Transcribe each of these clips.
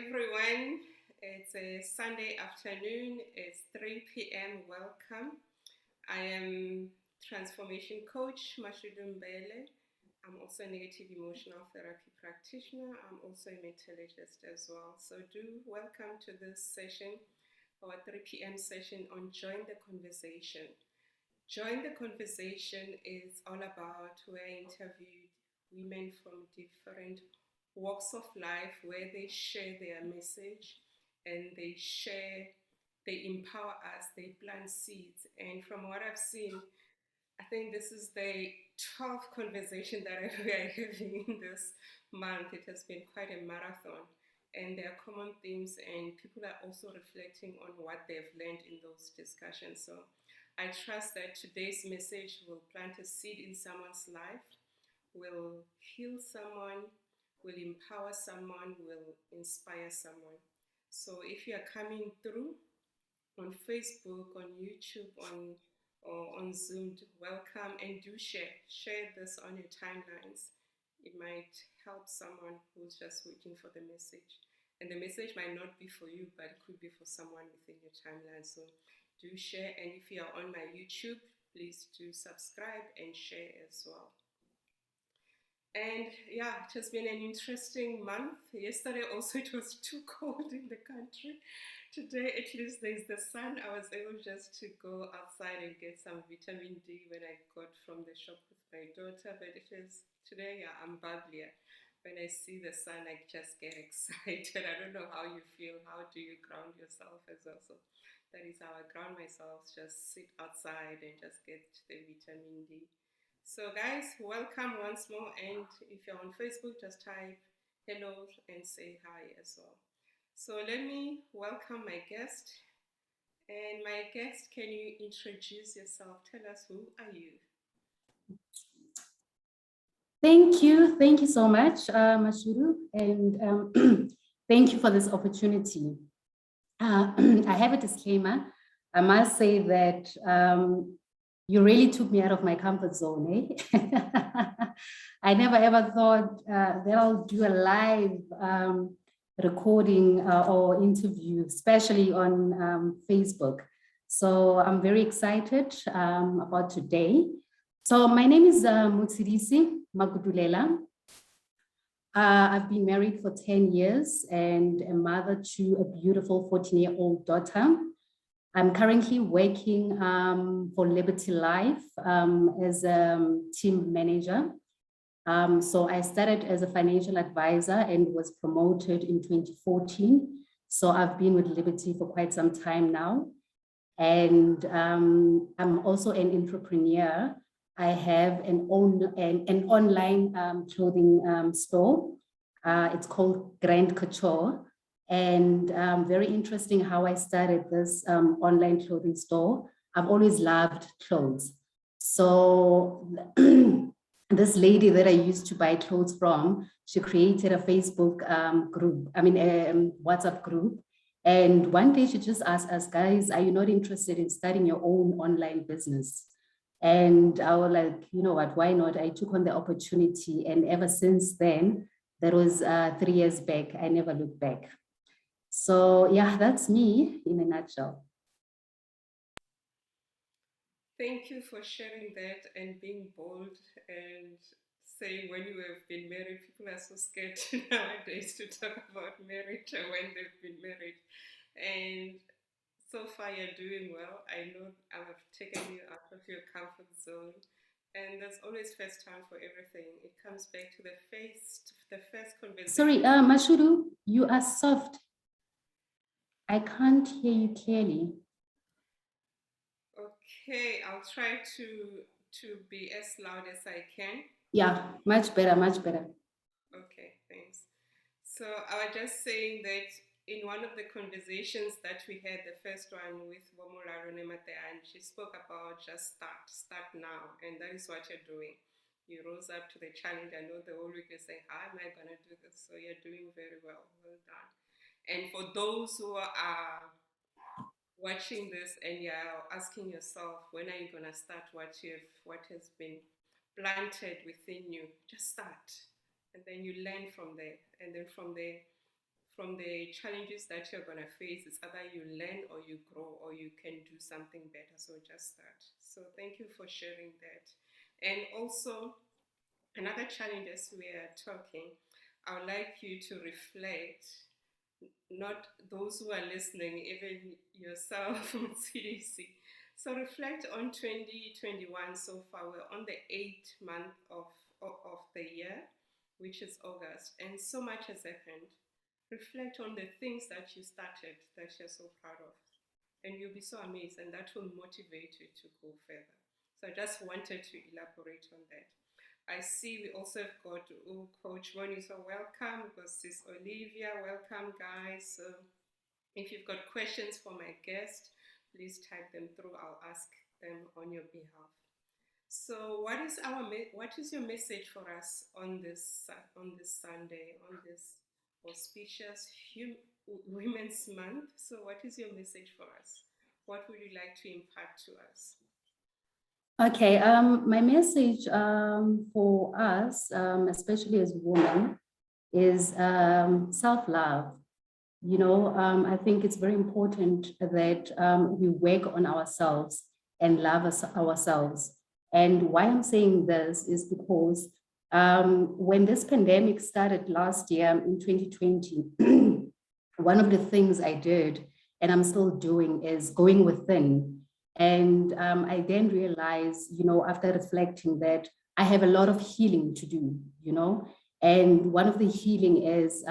everyone. It's a Sunday afternoon. It's 3 p.m. Welcome. I am transformation coach Motshidisi. I'm also a negative emotional therapy practitioner. I'm also a metallurgist as well. So do welcome to this session, our 3 p.m. session on Join the Conversation. Join the Conversation is all about where I interviewed women from different walks of life where they share their message and they empower us, they plant seeds. And from what I've seen, I think this is the 12th conversation that we are having in this month. It has been quite a marathon. And there are common themes, and people are also reflecting on what they've learned in those discussions. So I trust that today's message will plant a seed in someone's life, will heal someone, will empower someone, will inspire someone. So if you are coming through on Facebook, on YouTube, on Zoom, welcome and do share. Share this on your timelines. It might help someone who's just waiting for the message. And the message might not be for you, but it could be for someone within your timeline. So do share. And if you are on my YouTube, please do subscribe and share as well. And yeah, it has been an interesting month. Yesterday also it was too cold in the country. Today at least there's the sun. I was able just to go outside and get some vitamin D when I got from the shop with my daughter. But it is today, yeah, I'm bubblier. When I see the sun, I just get excited. I don't know how you feel. How do you ground yourself as well? So that is how I ground myself. Just sit outside and just get the vitamin D. So guys, welcome once more. And if you're on Facebook, just type hello and say hi as well. So let me welcome my guest. And my guest, can you introduce yourself? Tell us, who are you? Thank you. Thank you so much, Mashuru. And thank you for this opportunity. I have a disclaimer. I must say that you really took me out of my comfort zone. I never ever thought that I'll do a live recording or interview, especially on Facebook. So I'm very excited about today. So my name is Motshidisi Magudulela. I've been married for 10 years and a mother to a beautiful 14-year-old daughter. I'm currently working for Liberty Life as a team manager. So I started as a financial advisor and was promoted in 2014. So I've been with Liberty for quite some time now. And I'm also an entrepreneur. I have an online clothing store. It's called Grand Couture. And very interesting how I started this online clothing store. I've always loved clothes. So this lady that I used to buy clothes from, she created a Facebook group, a WhatsApp group. And one day she just asked us, guys, are you not interested in starting your own online business? And I was like, you know what, why not? I took on the opportunity. And ever since then, that was 3 years back, I never looked back. So yeah, that's me in a nutshell. Thank you for sharing that and being bold and saying when you have been married. People are so scared nowadays to talk about marriage or when they've been married. And so far you're doing well. I know I have taken you out of your comfort zone. And there's always first time for everything. It comes back to the first conversation. Sorry, Mashuru, you are soft. I can't hear you clearly. Okay, I'll try to be as loud as I can. Yeah, much better, much better. Okay, thanks. So I was just saying that in one of the conversations that we had, the first one with Womola Ronemate, and she spoke about just start now, and that is what you're doing. You rose up to the challenge. I know the whole week you're saying, how am I going to do this? So you're doing very well. Well done. And for those who are watching this and you're asking yourself, when are you going to start what has been planted within you? Just start. And then you learn from there. And then from there, from the challenges that you're going to face. It's either you learn or you grow or you can do something better. So just that. So thank you for sharing that. And also, another challenge as we are talking, I would like you to reflect, not those who are listening, even yourself, Motshidisi. So reflect on 2021 so far. We're on the 8th month of the year, which is August, and so much has happened. Reflect on the things that you started that you're so proud of, and you'll be so amazed, and that will motivate you to go further. So I just wanted to elaborate on that. I see we also have got Coach Moni, so welcome. We've got Sis Olivia, welcome guys. So if you've got questions for my guest, please type them through. I'll ask them on your behalf. So what is your message for us on this Sunday, on this auspicious Women's Month? So what is your message for us? What would you like to impart to us? Okay, my message for us, especially as women, is self-love. You know, I think it's very important that we work on ourselves and love ourselves. And why I'm saying this is because when this pandemic started last year in 2020, one of the things I did, and I'm still doing, is going within. And I then realized, you know, after reflecting, that I have a lot of healing to do, you know. And one of the healing is,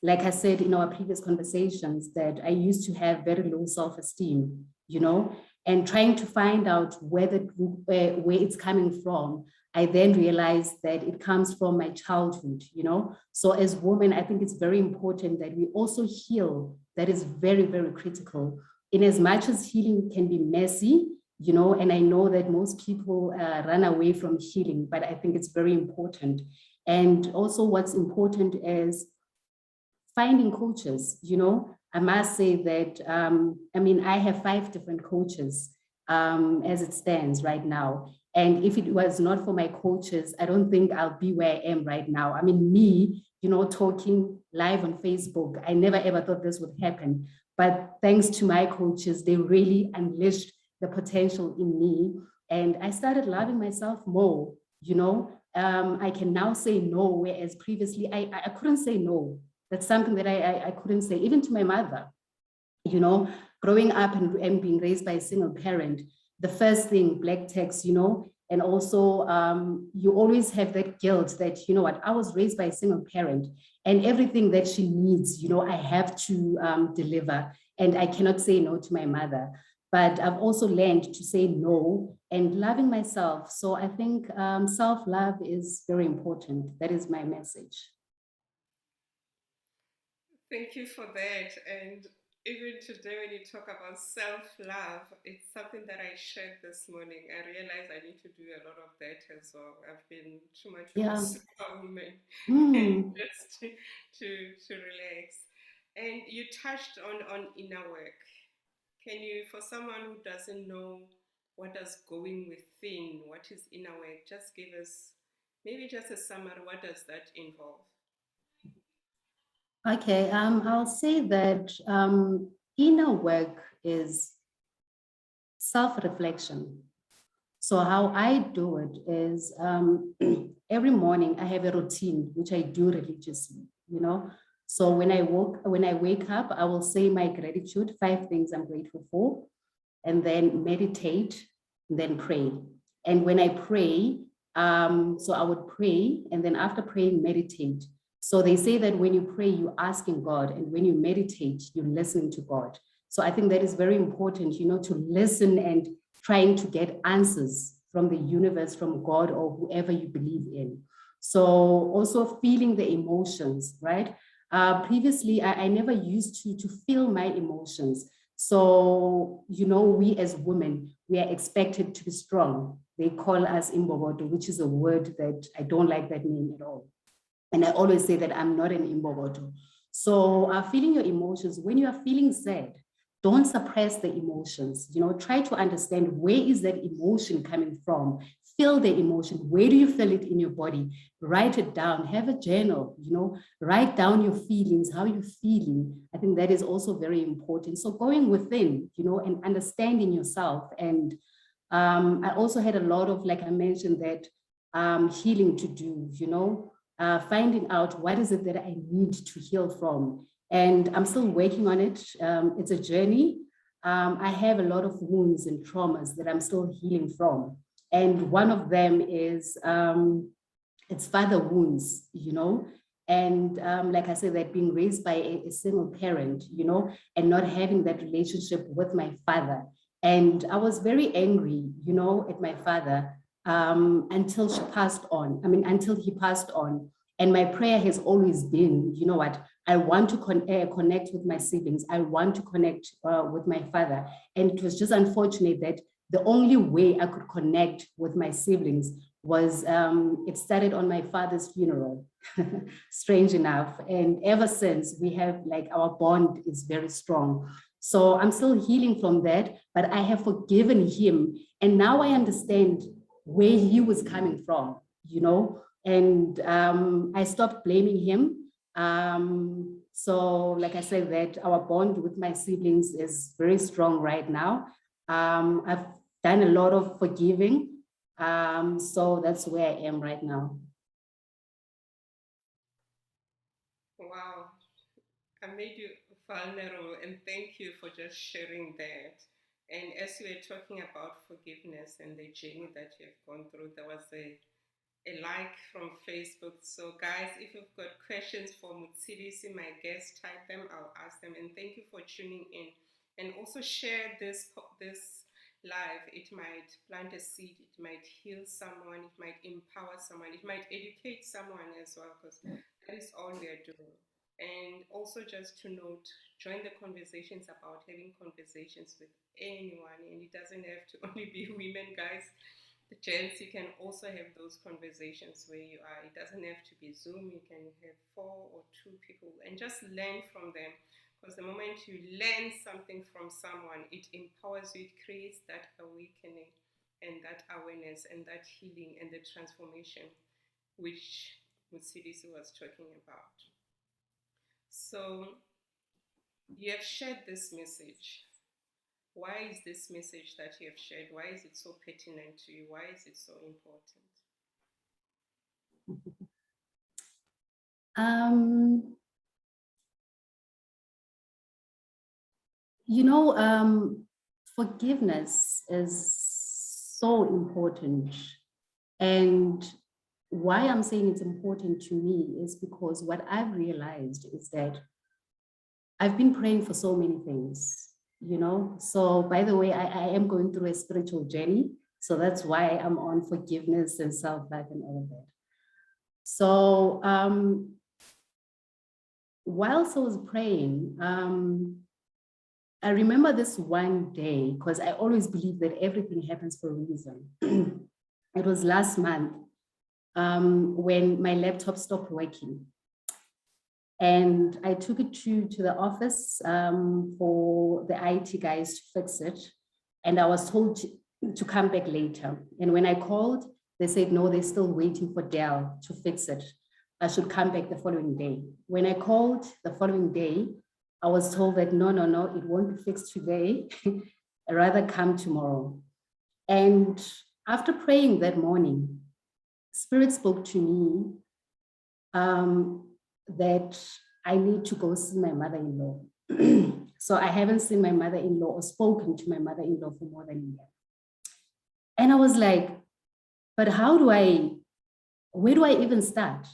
like I said in our previous conversations, that I used to have very low self-esteem, you know, and trying to find out where it's coming from. I then realized that it comes from my childhood, you know. So as women, I think it's very important that we also heal. That is very, very critical. In as much as healing can be messy, you know, and I know that most people run away from healing, but I think it's very important. And also what's important is finding coaches, you know. I must say that, I mean, I have 5 different coaches as it stands right now. And if it was not for my coaches, I don't think I'll be where I am right now. I mean, me, you know, talking live on Facebook, I never ever thought this would happen. But thanks to my coaches, they really unleashed the potential in me. And I started loving myself more, you know. I can now say no, whereas previously I couldn't say no. That's something that I couldn't say, even to my mother. You know, growing up and being raised by a single parent, the first thing, black text, you know, and also you always have that guilt that, you know what, I was raised by a single parent, and everything that she needs, you know, I have to deliver, and I cannot say no to my mother. But I've also learned to say no and loving myself. So I think self-love is very important. That is my message. Thank you for that. And even today, when you talk about self-love, it's something that I shared this morning. I realized I need to do a lot of that as well. I've been too much of a Yeah. superwoman Mm. just to relax. And you touched on inner work. Can you, for someone who doesn't know what does going within, what is inner work, just give us maybe just a summary. What does that involve? Okay, I'll say that inner work is self-reflection. So how I do it is every morning I have a routine which I do religiously, you know. So when I wake up, I will say my gratitude, 5 things I'm grateful for, and then meditate, and then pray. And when I pray, so I would pray, and then after praying, meditate. So they say that when you pray, you're asking God, and when you meditate, you're listening to God. So I think that is very important, you know, to listen and trying to get answers from the universe, from God, or whoever you believe in. So also feeling the emotions, right? Previously, I never used to feel my emotions. So, you know, we as women, we are expected to be strong. They call us imbobodo, which is a word that I don't like that name at all. And I always say that I'm not an imbobodo. So feeling your emotions, when you are feeling sad, don't suppress the emotions. You know, try to understand where is that emotion coming from. feel the emotion. Where do you feel it in your body? Write it down, have a journal, write down your feelings, how you're feeling. I think that is also very important. So going within, and understanding yourself. And I also had a lot of, like I mentioned, that healing to do, finding out what is it that I need to heal from. And I'm still working on it. It's a journey. I have a lot of wounds and traumas that I'm still healing from. And one of them is it's father wounds, and like I said, that being raised by a single parent, and not having that relationship with my father. And I was very angry, at my father until she passed on. Until he passed on. And my prayer has always been, you know what, I want to connect with my siblings. I want to connect with my father. And it was just unfortunate that the only way I could connect with my siblings was, it started on my father's funeral, strange enough. And ever since, we have, like, our bond is very strong. So I'm still healing from that, but I have forgiven him. And now I understand where he was coming from, and I stopped blaming him. So like I said, that our bond with my siblings is very strong right now. I've done a lot of forgiving. So that's where I am right now. Wow, I made you vulnerable, and thank you for just sharing that. And as you were talking about forgiveness and the journey that you have gone through, there was a like from Facebook. So guys, if you've got questions for Motshidisi, my guest, type them, I'll ask them. And thank you for tuning in. And also share this live. It might plant a seed, it might heal someone, it might empower someone, it might educate someone as well, because that is all we are doing. And also just to note, join the conversations about having conversations with anyone. And it doesn't have to only be women, guys. The gents, you can also have those conversations where you are. It doesn't have to be Zoom. You can have 4 or 2 people and just learn from them. Because the moment you learn something from someone, it empowers you, it creates that awakening and that awareness and that healing and the transformation which Motshidisi was talking about. So you have shared this message. Why is this message that you have shared, why is it so pertinent to you? Why is it so important? Forgiveness is so important. And why I'm saying it's important to me is because what I've realized is that I've been praying for so many things, So by the way, I am going through a spiritual journey. So that's why I'm on forgiveness and self-love and all of that. So whilst I was praying, I remember this one day, because I always believe that everything happens for a reason. It was last month when my laptop stopped working. And I took it to the office for the IT guys to fix it. And I was told to come back later. And when I called, they said, no, they're still waiting for Dell to fix it. I should come back the following day. When I called the following day, I was told that no, it won't be fixed today. I'd rather come tomorrow. And after praying that morning, Spirit spoke to me that I need to go see my mother-in-law. So I haven't seen my mother-in-law or spoken to my mother-in-law for more than a year. And I was like, but where do I even start?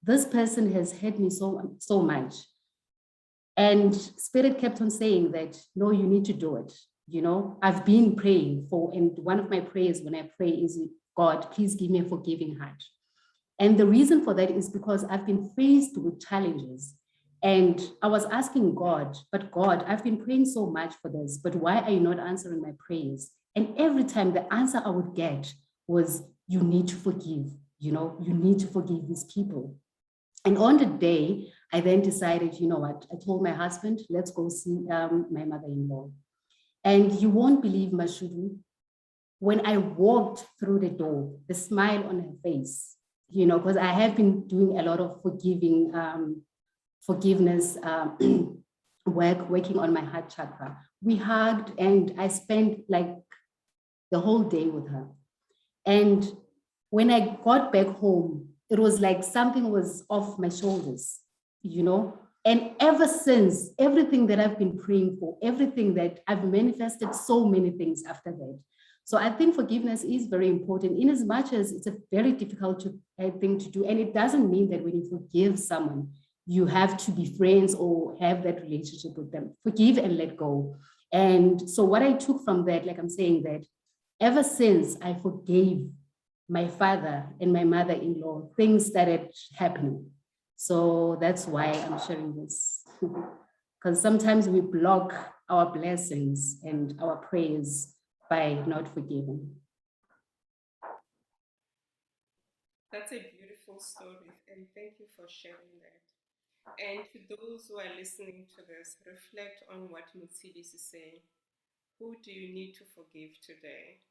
This person has hurt me so much. And Spirit kept on saying that, no, you need to do it. I've been praying for, and one of my prayers when I pray is, God, please give me a forgiving heart. And the reason for that is because I've been faced with challenges. And I was asking God, but God, I've been praying so much for this, but why are you not answering my prayers? And every time the answer I would get was, you need to forgive, you need to forgive these people. And on the day, I then decided, you know what, I told my husband, let's go see my mother-in-law. And you won't believe, Mashudu, when I walked through the door, the smile on her face, you know, because I have been doing a lot of forgiveness working on my heart chakra. We hugged and I spent like the whole day with her. And when I got back home, it was like something was off my shoulders, you know. And ever since, everything that I've been praying for, everything that I've manifested, so many things after that. So I think forgiveness is very important, in as much as it's a very difficult thing to do. And it doesn't mean that when you forgive someone, you have to be friends or have that relationship with them. Forgive and let go. And so what I took from that, like I'm saying, that ever since I forgave my father and my mother-in-law, things started happening. So that's why I'm sharing this. Because sometimes we block our blessings and our prayers by not forgiving. That's a beautiful story, and thank you for sharing that. And to those who are listening to this, reflect on what Motshidisi is saying. Who do you need to forgive today?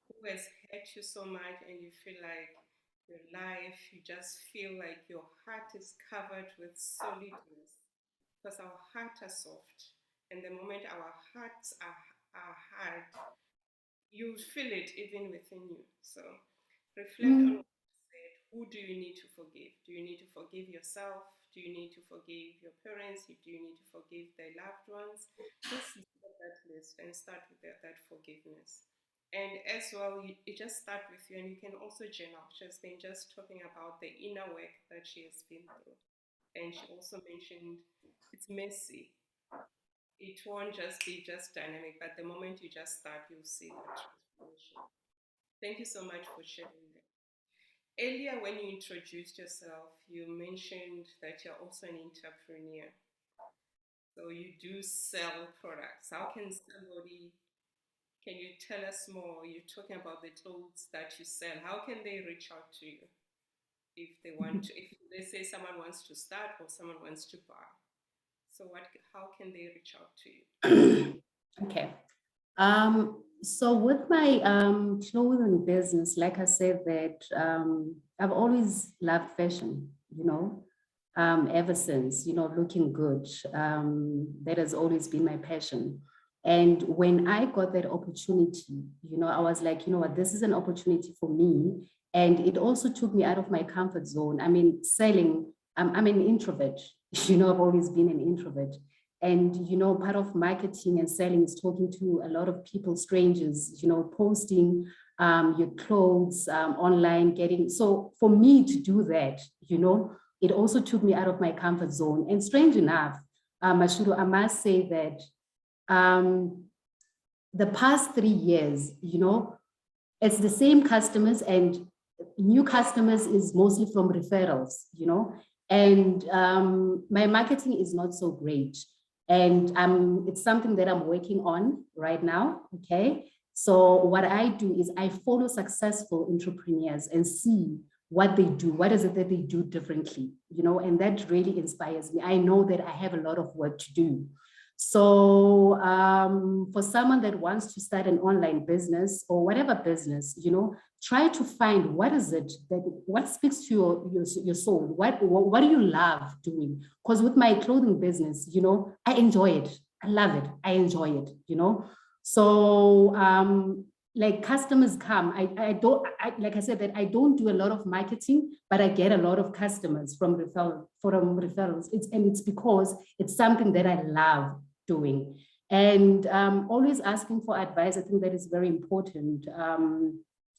Who has hurt you so much and you feel like your life, you just feel like your heart is covered with solidness? Because our hearts are soft. And the moment our hearts are hard, you feel it even within you. So reflect on what you said. Who do you need to forgive? Do you need to forgive yourself? Do you need to forgive your parents? Do you need to forgive their loved ones? Just look at that list and start with that forgiveness. And as well, you just start with you, and you can also journal. She's been just talking about the inner work that she has been through. And she also mentioned it's messy. It won't just be just dynamic, but the moment you just start, you'll see that transformation. Thank you so much for sharing that. Earlier, when you introduced yourself, you mentioned that you're also an entrepreneur. So you do sell products. How can somebody, can you tell us more? You're talking about the clothes that you sell. How can they reach out to you if they want to, if they say someone wants to start or someone wants to buy? So how can they reach out to you? Okay. So with my clothing business, like I said, that I've always loved fashion, you know, ever since, you know, looking good. That has always been my passion. And when I got that opportunity, you know, I was like, you know what, this is an opportunity for me. And it also took me out of my comfort zone. I mean, selling, I'm an introvert, you know, I've always been an introvert. And, you know, part of marketing and selling is talking to a lot of people, strangers, you know, posting your clothes online, getting. So for me to do that, you know, it also took me out of my comfort zone. And strange enough, Mashudu, I must say that the past 3 years, you know, it's the same customers, and new customers is mostly from referrals, you know, and my marketing is not so great. And it's something that I'm working on right now, okay? So what I do is I follow successful entrepreneurs and see what they do, what is it that they do differently, you know, and that really inspires me. I know that I have a lot of work to do. So for someone that wants to start an online business or whatever business, you know, try to find what is it that, what speaks to your soul, what do you love doing? Because with my clothing business, you know, I enjoy it, I love it, I enjoy it, you know. So like customers come, I don't, like I said, that I don't do a lot of marketing, but I get a lot of customers from referrals. It's because it's something that I love doing. And always asking for advice, I think that is very important.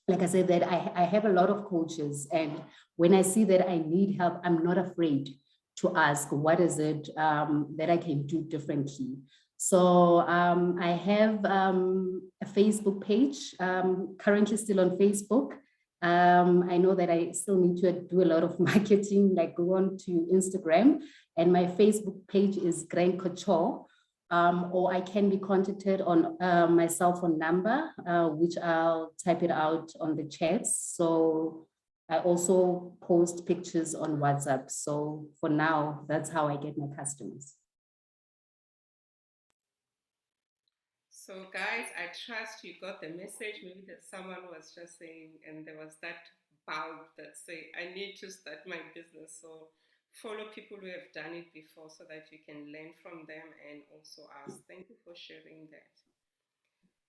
Like I said, that I have a lot of coaches, and when I see that I need help, I'm not afraid to ask what is it that I can do differently. So I have a Facebook page, currently still on Facebook. I know that I still need to do a lot of marketing, like go on to Instagram, and my Facebook page is Grand Couture. Or I can be contacted on my cell phone number, which I'll type it out on the chats. So I also post pictures on WhatsApp. So for now, that's how I get my customers. So, guys, I trust you got the message. Maybe that someone was just saying, and there was that bulb that say, I need to start my business. So, follow people who have done it before so that you can learn from them and also ask. Thank you for sharing that.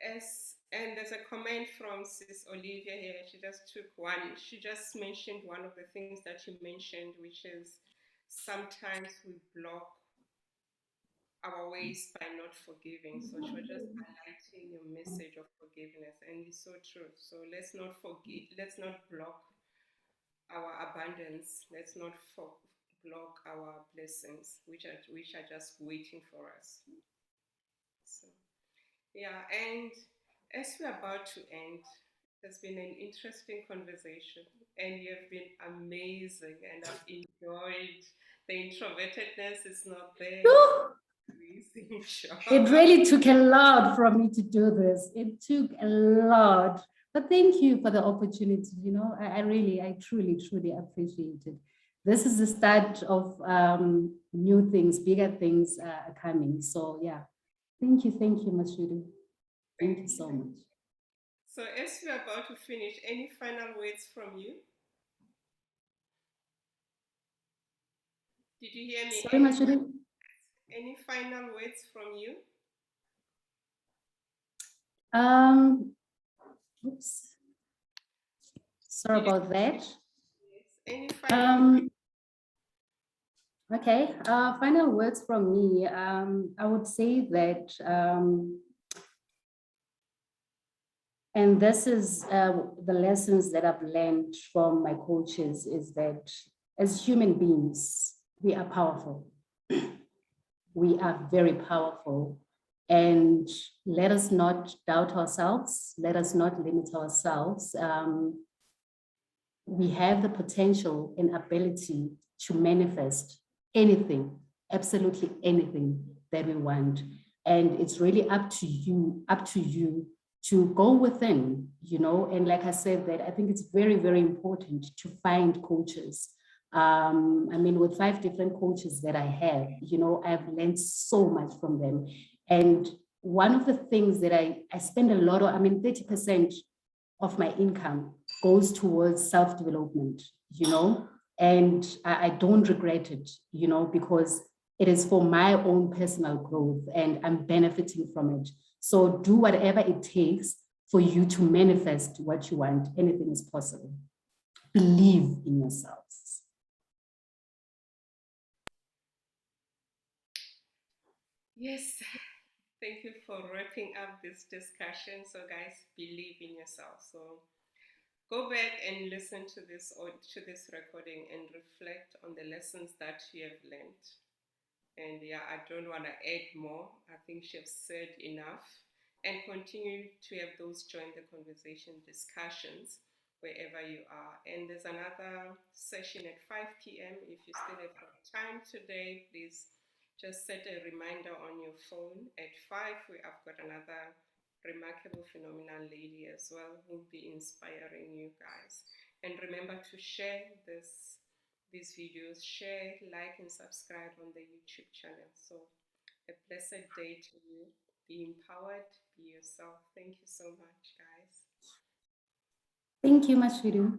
And there's a comment from Sis Olivia here. She just took one. She just mentioned one of the things that you mentioned, which is sometimes we block our ways by not forgiving. So she was just highlighting your message of forgiveness, and it's so true. So let's not forgive. Let's not block our abundance. Let's not block our blessings, which are just waiting for us. So. Yeah, and as we're about to end, it's been an interesting conversation, and you've been amazing, and I've enjoyed the introvertedness is not there. Amazing job. It really took a lot for me to do this. It took a lot. But thank you for the opportunity. You know, I truly, truly appreciate it. This is the start of new things, bigger things are coming. So yeah, thank you, Motshidisi. Thank you so much. So as we're about to finish, any final words from you? Did you hear me? Sorry, Motshidisi. Any final words from you? Oops. Sorry about that. Yes. Any final Okay, final words from me. I would say that, and this is the lessons that I've learned from my coaches, is that as human beings, we are powerful. We are very powerful. And let us not doubt ourselves. Let us not limit ourselves. We have the potential and ability to manifest anything, absolutely anything that we want. And it's really up to you to go within, you know. And like I said, that I think it's very, very important to find coaches. I mean, with 5 different coaches that I have, you know, I've learned so much from them. And one of the things that I spend a lot of, 30% of my income goes towards self-development, you know, and I don't regret it, you know, because it is for my own personal growth and I'm benefiting from it. So do whatever it takes for you to manifest what you want. Anything is possible. Believe in yourselves. Yes. Thank you for wrapping up this discussion. So guys, believe in yourself. So go back and listen to this recording and reflect on the lessons that you have learned. And yeah, I don't want to add more. I think she has said enough. And continue to have those join the conversation discussions wherever you are. And there's another session at 5 p.m. If you still have time today, please just set a reminder on your phone at 5. I've got another remarkable, phenomenal lady as well who will be inspiring you guys. And remember to share these videos, share, like, and subscribe on the YouTube channel. So a blessed day to you. Be empowered, be yourself. Thank you so much, guys. Thank you, Motshidisi.